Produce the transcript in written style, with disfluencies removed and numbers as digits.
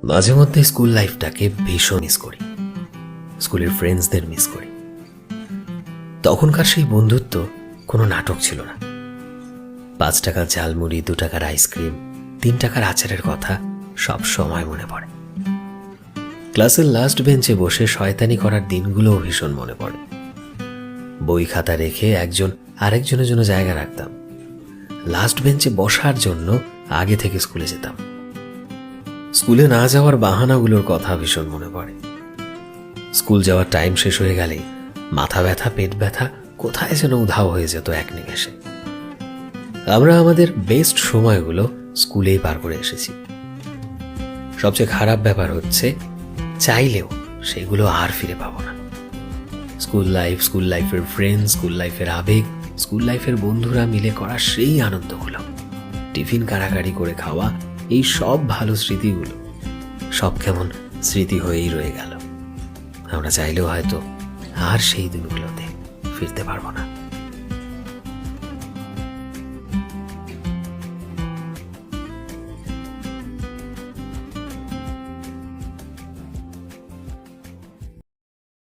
মাঝে মধ্যে স্কুল লাইফটাকে ভীষণ মিস করি, স্কুলের ফ্রেন্ডসদের মিস করি। তখনকার সেই বন্ধুত্ব কোনো নাটক ছিল না। 5 টাকার ঝালমুড়ি, 2 টাকার আইসক্রিম, 3 টাকার আচারের কথা সব সময় মনে পড়ে। ক্লাসের লাস্ট বেঞ্চে বসে শয়তানি করার দিনগুলোও ভীষণ মনে পড়ে। বই খাতা রেখে একজন আরেকজনের জন্য জায়গা রাখতাম। লাস্ট বেঞ্চে বসার জন্য আগে থেকে স্কুলে যেতাম। স্কুলে না যাওয়ার বাহানাগুলোর কথা ভীষণ মনে পড়ে। স্কুল যাওয়ার টাইম শেষ হয়ে গেলেই মাথা ব্যথা, পেট ব্যথা কোথায় যেন উধাও হয়ে যেত এক নিমেষে। আমরা আমাদের বেস্ট সময়গুলো স্কুলেই পার করে এসেছি। সবচেয়ে খারাপ ব্যাপার হচ্ছে চাইলেও সেগুলো আর ফিরে পাবো না। স্কুল লাইফের ফ্রেন্ড, স্কুল লাইফের আবেগ, স্কুল লাইফের বন্ধুরা মিলে করা সেই আনন্দগুলো, টিফিন কাড়াকাড়ি করে খাওয়া, এই সব ভালো স্মৃতিগুলো সব কেমন স্মৃতি হয়েই রয়ে গেল। আমরা চাইলেও হয়তো আর সেই দিনগুলোতে ফিরতে পারবো না।